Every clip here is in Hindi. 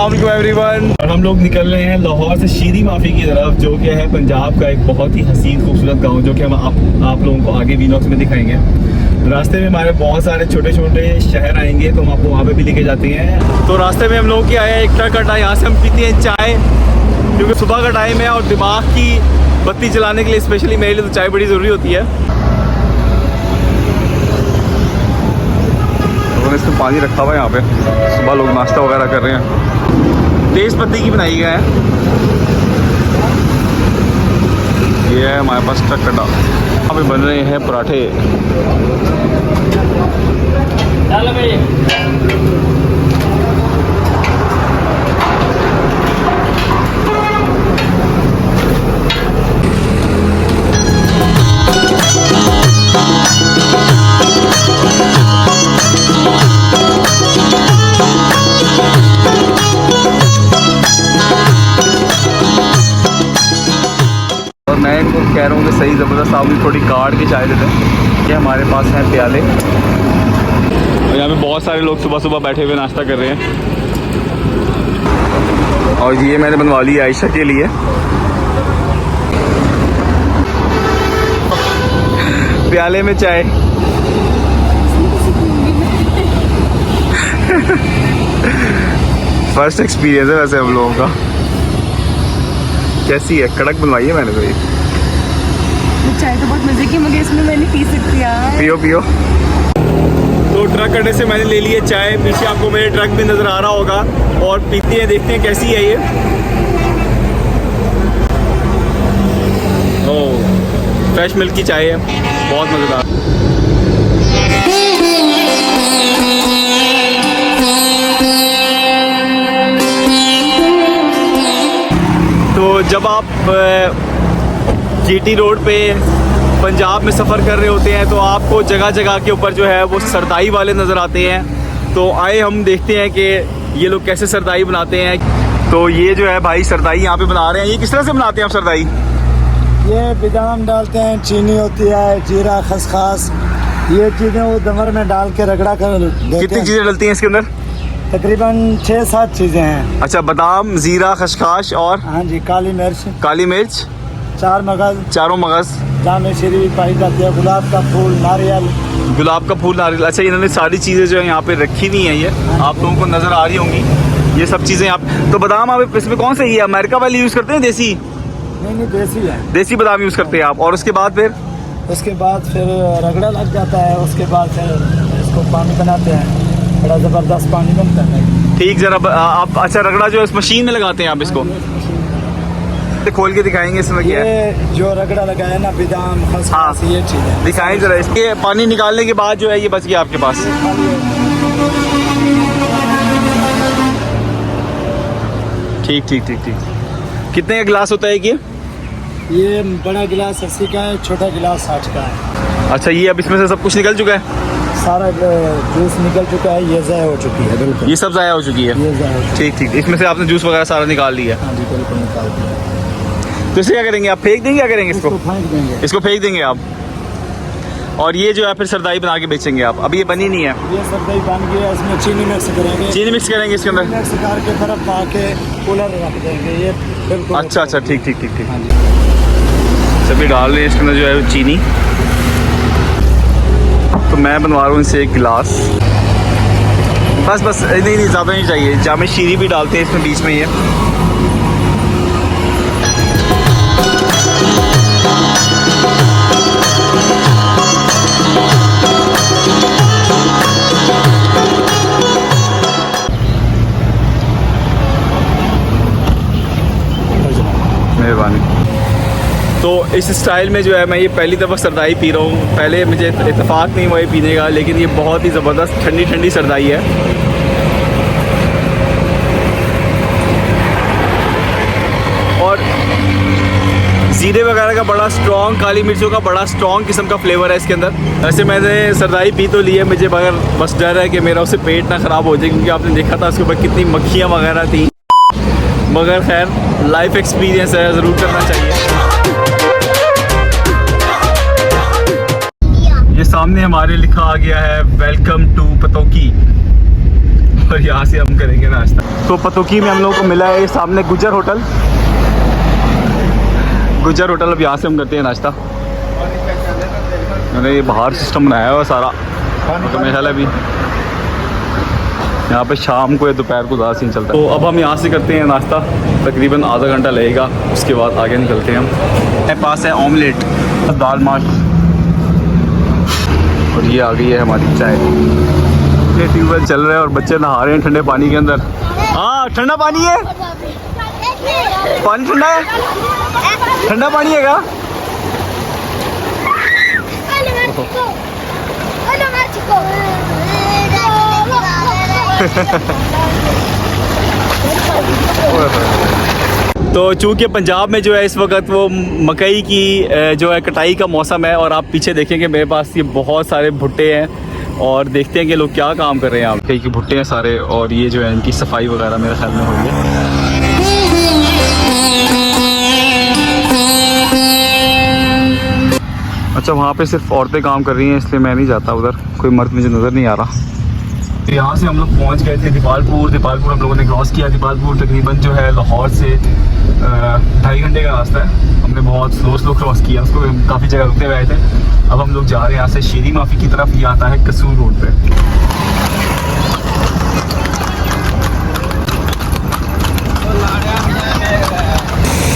अस्सलाम वालेकुम एवरीवन। और हम लोग निकल रहे हैं लाहौर से शीरी माफी की तरफ, जो कि है पंजाब का एक बहुत ही हसीन खूबसूरत गांव, जो कि हम आप लोगों को आगे व्लॉग्स में दिखाएंगे। रास्ते में हमारे बहुत सारे छोटे छोटे शहर आएंगे, तो हम आपको वहाँ पे भी लेके जाते हैं। तो रास्ते में हम लोग की आया एक ट्रक अड्डा, यहाँ से हम पीते हैं चाय, क्योंकि सुबह का टाइम है और दिमाग की बत्ती जलाने के लिए स्पेशली मेरे लिए तो चाय बड़ी ज़रूरी होती है। इसमें पानी रखा हुआ है यहाँ पे, सुबह लोग नाश्ता वगैरह कर रहे हैं। तेज पत्ती की बनाई गई है। ये है हमारे पास ट्रक कटा, यहाँ पे बन रहे हैं पराठे। और मैं इनको कह रहा हूँ कि सही ज़बरदस्त आप भी थोड़ी काट के चाय देते हैं, कि हमारे पास हैं प्याले। और यहाँ पे बहुत सारे लोग सुबह सुबह बैठे हुए नाश्ता कर रहे हैं। और ये मैंने बनवा ली आयशा के लिए। प्याले में चाय। फर्स्ट एक्सपीरियंस है वैसे हम लोगों का। कैसी है? कड़क बनवाई है मैंने तो ये। चाय तो बहुत मजे की, मगर इसमें मैं नहीं पी सकती यार। पियो पियो। तो ट्रक अड्डे से मैंने ले ली है चाय, पीछे आपको मेरे ट्रक भी नज़र आ रहा होगा। और पीते हैं, देखते हैं कैसी है ये। ओह, फ्रेश मिल्क की चाय है, बहुत मज़ेदार। तो जब आप जीटी रोड पे पंजाब में सफ़र कर रहे होते हैं, तो आपको जगह जगह के ऊपर जो है वो सरदाई वाले नज़र आते हैं। तो आए हम देखते हैं कि ये लोग कैसे सरदाई बनाते हैं। तो ये जो है भाई सरदाई यहाँ पे बना रहे हैं। ये किस तरह से बनाते हैं आप सरदाई? ये बादाम डालते हैं, चीनी होती है, जीरा, खसखस, ये चीज़ें वो दमर में डाल के रगड़ा कर देते हैं। कितनी चीज़ें डलती हैं इसके अंदर? तकरीबन 6-7 चीज़ें हैं। अच्छा, बादाम, जीरा, खसखस और हाँ जी, काली मिर्च, 4 मगज़, चारों मगज़, जामे शरीर पाई जाती है, गुलाब का फूल, नारियल। अच्छा, इन्होंने सारी चीज़ें जो है यहाँ पे रखी हुई हैं। ये आप लोगों को नज़र आ रही होंगी ये सब चीज़ें। आप तो बादाम आप इसमें कौन से, ये अमेरिका वाली यूज़ करते हैं देसी? नहीं, देसी है। देसी बादाम यूज़ करते हैं आप। और उसके बाद फिर रगड़ा लग जाता है। उसके बाद फिर इसको पानी बनाते हैं, बड़ा ज़बरदस्त पानी बनता है। ठीक, ज़रा आप अच्छा रगड़ा जो इस मशीन में लगाते हैं आप इसको खोल के दिखाएंगे इसमें क्या है? ये जो रगड़ा लगा है ना, बादाम, खसखस, हाँ, ये चीज़ें दिखाएं ज़रा। इसके पानी निकालने के बाद जो है ये बच गया आपके पास। ठीक। कितने का गिलास होता है ये बड़ा गिलास 80 का है, छोटा गिलास 60 का है। अच्छा, ये अब इसमें से सब कुछ निकल चुका है? सारा जूस निकल चुका है, ये ज़ाया हो चुकी है। बिल्कुल, ये सब ज़ाया हो चुकी है। ये ज़ाया हो चुकी ठीक। इसमें से आपने जूस वगैरह सारा निकाल लिया? हाँ जी, बिल्कुल निकाल दिया। तो इसे क्या करेंगे आप? फेंक देंगे? क्या करेंगे इसको? फेंक देंगे। इसको फेंक देंगे आप। और ये जो है फिर सरदाई बना के बेचेंगे आप? अभी ये बनी नहीं है। ये सरदाई बन गई है, इसमें चीनी मिक्स करेंगे। चीनी मिक्स करेंगे इसके अंदर? मिक्स करके बर्फ पा के कूलर रख देंगे। ये बिल्कुल अच्छा, ठीक। हाँ जी। सभी डाल रहे हैं इसके अंदर जो है चीनी। तो मैं बनवा रहा हूँ इनसे एक गिलास। बस नहीं, ज़्यादा नहीं चाहिए। जामे शीरी भी डालते हैं इसमें बीच में ये। मेहरबानी। तो इस स्टाइल में जो है मैं ये पहली दफ़ा सरदाई पी रहा हूँ। पहले मुझे इत्तेफाक नहीं हुआ ये पीने का, लेकिन ये बहुत ही ज़बरदस्त ठंडी सरदाई है। और ज़ीरे वगैरह का बड़ा स्ट्रॉन्ग, काली मिर्चों का बड़ा स्ट्रॉन्ग किस्म का फ्लेवर है इसके अंदर। वैसे मैंने सरदाई पी तो ली है, मुझे मगर बस डर है कि मेरा उससे पेट ना ख़राब हो जाए, क्योंकि आपने देखा था उसके ऊपर कितनी मक्खियाँ वगैरह थी। मगर खैर लाइफ एक्सपीरियंस है, ज़रूर करना चाहिए। ये सामने हमारे लिखा आ गया है वेलकम टू पतोकी। और यहाँ से हम करेंगे नाश्ता। तो पतोकी में हम लोगों को मिला है सामने गुजर होटल। अब यहाँ से हम करते हैं नाश्ता। मैंने ये बाहर सिस्टम बनाया हुआ सारा, तो मेरा ख्याल है अभी यहाँ पे शाम को या दोपहर को ज़्यादा सीन चलता है। तो अब हम यहाँ से करते हैं नाश्ता, तकरीबन आधा घंटा लगेगा, उसके बाद आगे निकलते हैं हम। मेरे पास है ऑमलेट, दाल माश, और ये आ गई है हमारी चाय। ये ट्यूबवेल चल रहा है और बच्चे नहा रहे हैं ठंडे पानी के अंदर। हाँ ठंडा पानी है, पानी ठंडा है, ठंडा पानी है क्या? तो चूँकि पंजाब में जो है इस वक्त वो मकई की जो है कटाई का मौसम है, और आप पीछे देखेंगे मेरे पास ये बहुत सारे भुट्टे हैं, और देखते हैं कि लोग क्या काम कर रहे हैं। मकई के भुट्टे हैं सारे, और ये जो है इनकी सफाई वगैरह मेरे ख्याल में होगी। अच्छा वहाँ पे सिर्फ औरतें काम कर रही हैं, इसलिए मैं नहीं जाता उधर, कोई मर्द मुझे नज़र नहीं आ रहा। तो यहाँ से हम लोग पहुँच गए थे दीपालपुर हम लोगों ने क्रॉस किया। दीपालपुर तकरीबन जो है लाहौर से 2.5 घंटे का रास्ता है। हमने बहुत स्लो क्रॉस किया उसको, काफ़ी जगह रुकते हुए आए थे। अब हम लोग जा रहे हैं यहाँ से शेरी माफ़ी की तरफ। ये आता है कसूर रोड पे।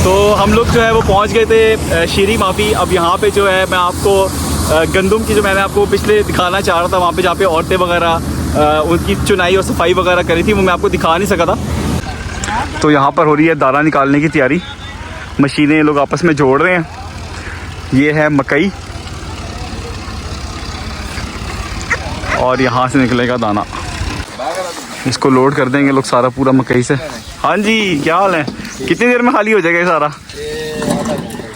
तो हम लोग जो है वो पहुँच गए थे शेरी माफ़ी। अब यहाँ पे जो है मैं आपको गंदम की, जो मैंने आपको पिछले दिखाना चाह रहा था, वहाँ पे जहाँ पे औरतें वगैरह उनकी चुनाई और सफाई वगैरह करी थी, वो मैं आपको दिखा नहीं सका था। तो यहाँ पर हो रही है दाना निकालने की तैयारी, मशीनें लोग आपस में जोड़ रहे हैं। ये है मकई, और यहाँ से निकलेगा दाना, इसको लोड कर देंगे लोग सारा पूरा मकई से। हाँ जी, क्या हाल है? कितनी देर में खाली हो जाएगा ये सारा?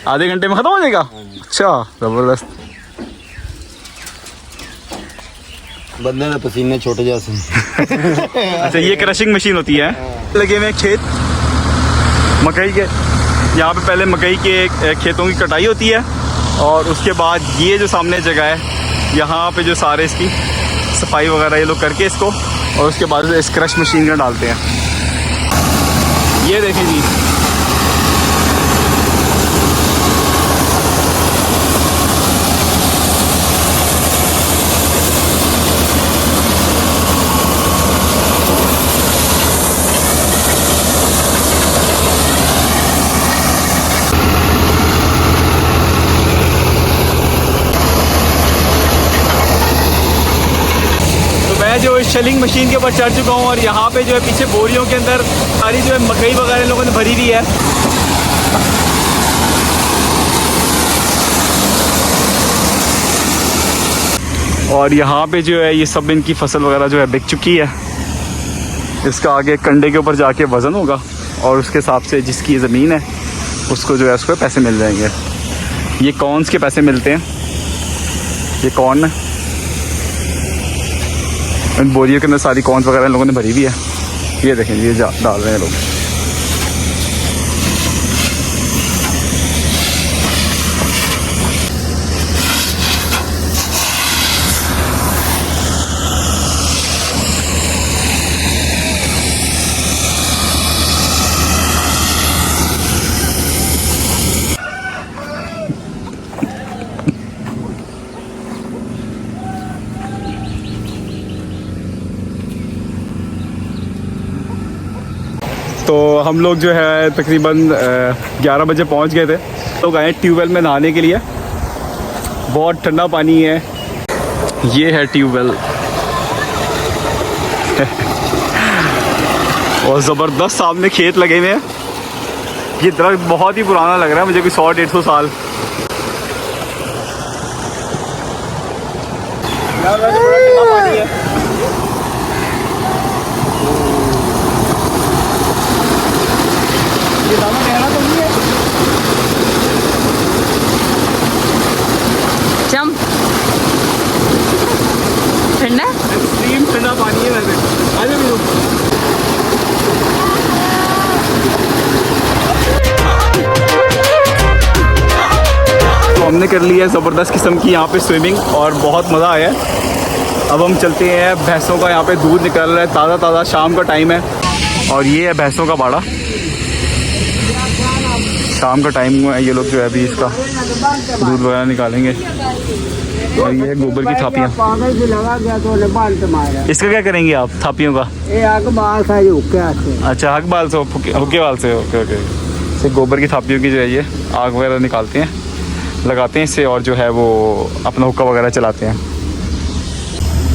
आधे घंटे में ख़त्म हो जाएगा? अच्छा, ज़बरदस्त। बंदे में पसीने छोटे जैसे। अच्छा, ये क्रशिंग मशीन होती है। लगे हुए खेत मकई के, यहाँ पे पहले मकई के खेतों की कटाई होती है, और उसके बाद ये जो सामने जगह है, यहाँ पे जो सारे इसकी सफाई वगैरह ये लोग करके इसको, और उसके बाद इस क्रश मशीन में डालते हैं। ये देखें जी, जो इस शेलिंग मशीन के ऊपर चढ़ चुका हूँ, और यहाँ पे जो है पीछे बोरियों के अंदर सारी जो है मकई वगैरह लोगों ने भरी हुई है। और यहाँ पे जो है ये सब इनकी फसल वगैरह जो है बिक चुकी है। इसका आगे कंडे के ऊपर जाके वज़न होगा, और उसके हिसाब से जिसकी ज़मीन है उसको जो है उसको पैसे मिल जाएंगे। ये कॉर्न्स के पैसे मिलते हैं, ये कॉर्न है, इन बोरियों के अंदर सारी कॉर्न्स वगैरह लोगों ने भरी हुई है। ये देखें, ये डाल रहे हैं लोग। तो हम लोग जो है तकरीबन 11 बजे पहुंच गए थे। लोग आए ट्यूबवेल में नहाने के लिए, बहुत ठंडा पानी है। ये है ट्यूबवेल और ज़बरदस्त सामने खेत लगे हुए हैं। ये दरख्त बहुत ही पुराना लग रहा है मुझे, भी 100-150 साल। पानी है। ये दाना गहरा तो नहीं है। चम ठंडा, एक्सट्रीम ठंडा पानी है वैसे। आजा भी तो हमने कर लिया है ज़बरदस्त किस्म की यहाँ पे स्विमिंग, और बहुत मज़ा आया है। अब हम चलते हैं, भैंसों का यहाँ पे दूध निकल रहा है ताज़ा ताज़ा, शाम का टाइम है और ये है भैंसों का बाड़ा। शाम का टाइम हुआ है, ये लोग जो है अभी इसका दूध वगैरह निकालेंगे। और ये है गोबर की थापियाँ। इसका क्या करेंगे आप थापियों का? अच्छा, हक बाल से, हुक्के बाल से, ओके ओके। इससे गोबर की थापियों की जो है ये आग वगैरह निकालते हैं, लगाते हैं इससे और जो है वो अपना हुक्का वगैरह चलाते हैं।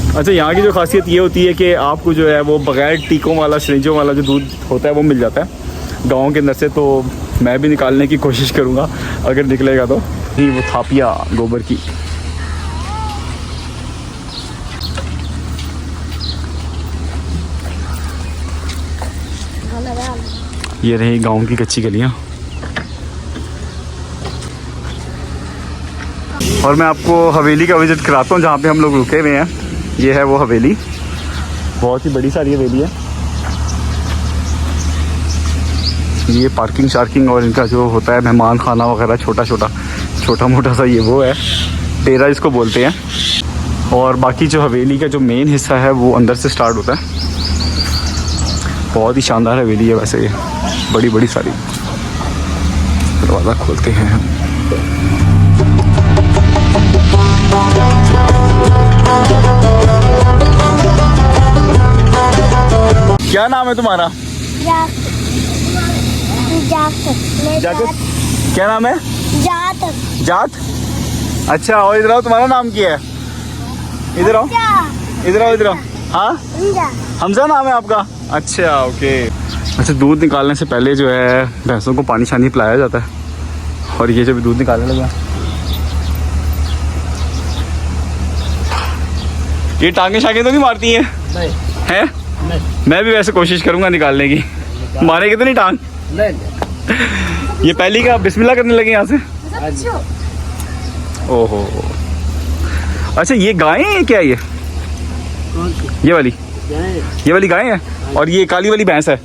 अच्छा, यहाँ की जो खासियत ये होती है कि आपको जो है वो बग़ैर टीकों वाला, सिरिंजों वाला जो दूध होता है वो मिल जाता है गाँव के अंदर से। तो मैं भी निकालने की कोशिश करूँगा, अगर निकलेगा तो। ये वो थापियाँ गोबर की। ये रही गांव की कच्ची गलियाँ। और मैं आपको हवेली का विज़िट कराता हूँ जहाँ पे हम लोग रुके हुए हैं। ये है वो हवेली, बहुत ही बड़ी सारी हवेली है। ये पार्किंग शार्किंग और इनका जो होता है मेहमान खाना वगैरह, छोटा मोटा सा ये वो है, टेरा इसको बोलते हैं। और बाकी जो हवेली का जो मेन हिस्सा है वो अंदर से स्टार्ट होता है। बहुत ही शानदार हवेली है वैसे, ये बड़ी सारी। दरवाज़ा खोलते हैं हम। क्या नाम है तुम्हारा? जात। क्या नाम है? जात। अच्छा, और इधर आओ, तुम्हारा नाम क्या है? इधर आओ, इधर आओ, इधर आओ। हाँ, हमजा नाम है आपका? अच्छा, ओके। अच्छा, दूध निकालने से पहले जो है भैंसों को पानी शानी पिलाया जाता है। और ये जब दूध निकालने लगा, ये टांगे शांगे तो नहीं मारती हैं? नहीं। हैं? नहीं। मैं भी वैसे कोशिश करूंगा निकालने की। मारेगी तो नहीं टांग? नहीं। ये पहली का बिस्मिल्लाह करने लगे यहाँ से? ओहो। अच्छा, ये गाय है क्या? ये वाली गाय है और ये काली वाली भैंस है।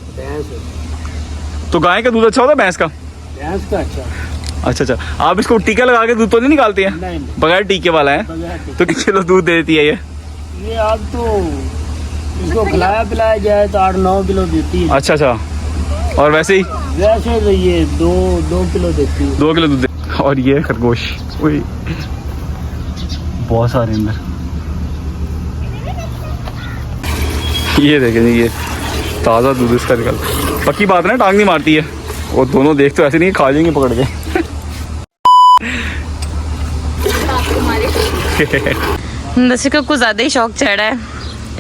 तो गाय का दूध अच्छा होता है, भैंस का? भैंस का अच्छा। आप इसको टीका लगा के दूध तो नहीं निकालते हैं? नहीं। बगैर टीके वाला है? तो कितने किलो दूध दे देती है ये आप तो इसको खिलाया पिलाया जाए तो 8-9 किलो देती है। अच्छा। और वैसे ही? वैसे तो ये 2 किलो देती है। 2 किलो दूध। और ये खरगोश, बहुत सारे अंदर। ये देखें, ये ताज़ा दूध इसका निकल। पक्की बात है ना, टांग नहीं मारती है। वो दोनों देख तो ऐसे नहीं, खा जाएंगे पकड़ के। दर्शकों को ज्यादा ही शौक चढ़ा है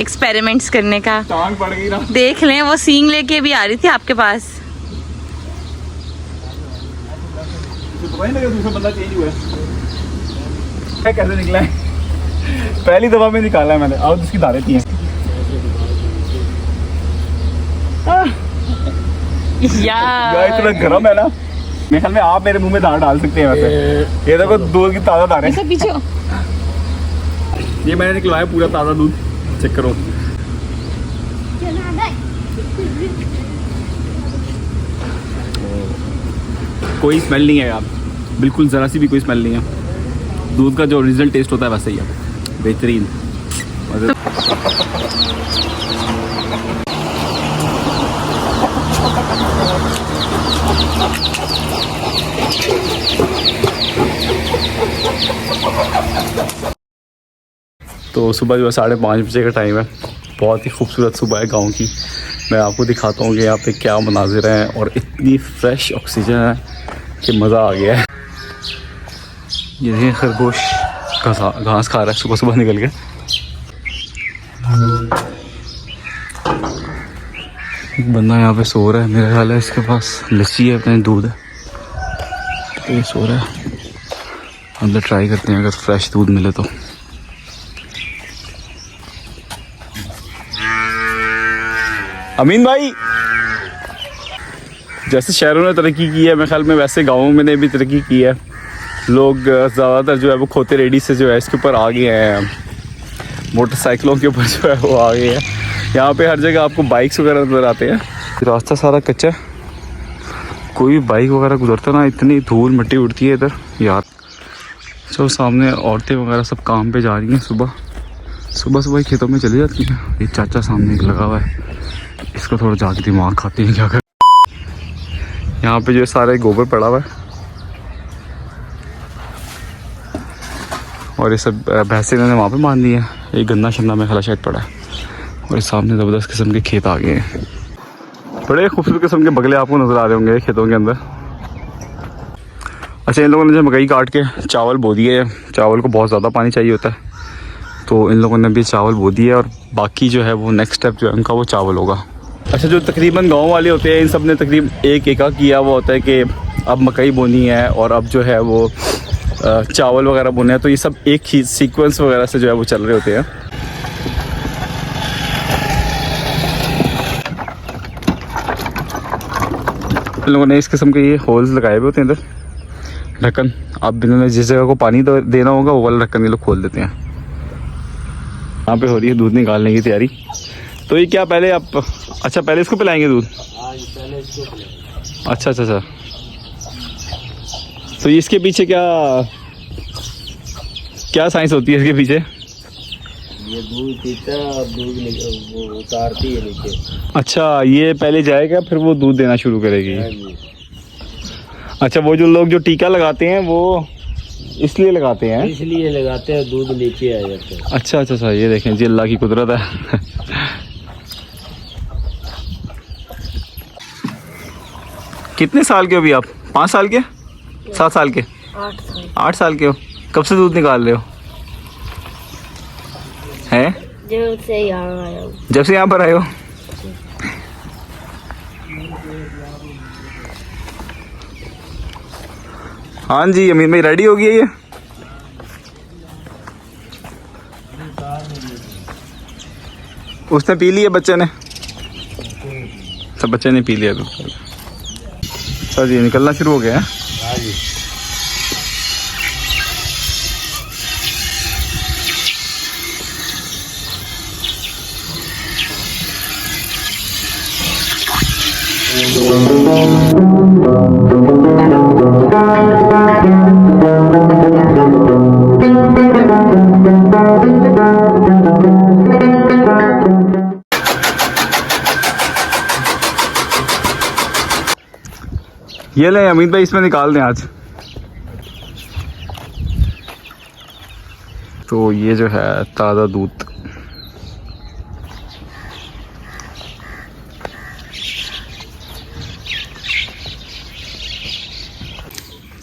एक्सपेरिमेंट्स करने का। टांग पड़ गई ना। देख लें, वो सींग लेके भी आ रही थी आपके पास। तो नहीं लगा दूसरा बंदा चेंज हुआ है। कैसे निकला है? पहली दफा में निकाला है मैंने। और उसकी धारें थी यार, इतना गर्म है ना, मेरे ख्याल में आप मेरे मुंह में दाल डाल सकते हैं वैसे। ये देखो दूध की ताज़ा धारें। पीछे ये मैंने निकलवाया पूरा ताज़ा दूध, चेक करो। कोई स्मेल नहीं है यार, बिल्कुल ज़रा सी भी कोई स्मेल नहीं है। दूध का जो ओरिजिनल टेस्ट होता है वैसे ही है, बेहतरीन। तो सुबह जो है 5:30 बजे का टाइम है। बहुत ही खूबसूरत सुबह है गांव की। मैं आपको दिखाता हूँ कि यहाँ पे क्या मनाजिर हैं और इतनी फ्रेश ऑक्सीजन है कि मज़ा आ गया है। ये देखिए, खरगोश घास खा रहा है सुबह सुबह निकल के। एक बंदा यहाँ पे सो रहा है, मेरा ख्याल है इसके पास लस्सी है, अपने दूध है, तो ये सो रहा है। अंदर ट्राई करते हैं अगर फ्रेश दूध मिले तो। अमीन भाई, जैसे शहरों ने तरक्की की है, मेरे ख्याल में वैसे गाँवों में ने भी तरक्की की है। लोग ज़्यादातर जो है वो खोते रेडी से जो है इसके ऊपर आ गए हैं, मोटरसाइकिलों के ऊपर जो है वो आ गए हैं। यहाँ पे हर जगह आपको बाइक्स वगैरह नजर आते हैं। रास्ता सारा कच्चा है, कोई बाइक वगैरह गुजरता ना, इतनी धूल मिट्टी उड़ती है इधर यार। चलो, सामने औरतें वगैरह सब काम पे जा रही हैं सुबह। सुबह सुबह खेतों में चली जाती है। ये चाचा सामने एक लगा हुआ है, इसको थोड़ा जाके दिमाग खाते हैं क्या कर। यहाँ पे जो सारे गोबर पड़ा हुआ है और ये सब भैंसें इन्होंने वहाँ पे बांध दी है। एक गन्ना शन्ना में खला शायद पड़ा है और ये सामने ज़बरदस्त किस्म के खेत आ गए हैं। बड़े खूबसूरत किस्म के बगले आपको नज़र आ रहे होंगे खेतों के अंदर। अच्छा, इन लोगों ने जो मकई काट के चावल बो दिए है, चावल को बहुत ज़्यादा पानी चाहिए होता है, तो इन लोगों ने भी चावल बो दिए और बाकी जो है वो नेक्स्ट स्टेप जो है उनका वो चावल होगा। अच्छा, जो तकरीबन गांव वाले होते हैं इन सब ने तकरीबन एक एका किया हुआ होता है कि अब मकई बोनी है और अब जो है वो चावल वगैरह बोने हैं, तो ये सब एक ही सीक्वेंस वगैरह से जो है वो चल रहे होते हैं। इन लोगों ने इस किस्म के ये होल्स लगाए हुए होते हैं इधर, ढक्कन। अब इन्होंने जिस जगह को पानी देना होगा वो वाला ढक्कन ये लोग खोल देते हैं। यहाँ पे हो रही है दूध निकालने की तैयारी। तो ये क्या पहले आप, अच्छा पहले इसको पिलाएंगे दूध? अच्छा अच्छा अच्छा। तो इसके पीछे क्या साइंस होती है इसके पीछे? ये दूध पीता है और दूध वो उतारती है नीचे। अच्छा, ये पहले जाएगा फिर वो दूध देना शुरू करेगी। हाँ जी। अच्छा, वो जो लोग जो टीका लगाते हैं वो इसलिए लगाते हैं? इसलिए लगाते हैं, दूध नीचे आ जाता है। अच्छा अच्छा अच्छा, ये देखें जी, अल्लाह की कुदरत है। कितने साल के हो अभी आप? 5 साल के, 7 साल के, 8 साल के हो? कब से दूध निकाल रहे हो? हैं? जब से यहाँ आया हूँ। जब से यहाँ पर आए हो? हाँ जी, अमीन भाई रेडी हो गई है ये? उसने पी लिया, बच्चे ने? सब बच्चे ने पी लिया दूध। अच्छा जी, निकलना शुरू हो गया है। हाँ जी। ये ले अमित भाई, इसमें निकाल दें आज। तो ये जो है ताज़ा दूध,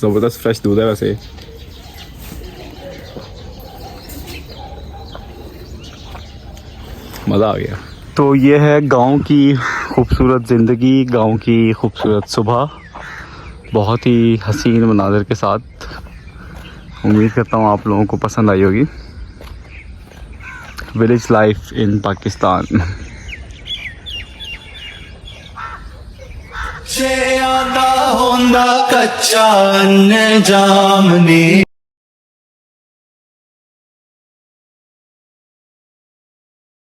ज़बरदस्त फ्रेश दूध है वैसे। मज़ा आ गया। तो ये है गांव की खूबसूरत ज़िंदगी, गांव की खूबसूरत सुबह, बहुत ही हसीन मनाज़र के साथ। उम्मीद करता हूँ आप लोगों को पसंद आई होगी। Village life in Pakistan. जे आंदा होंदा कच्चा अनजाम ने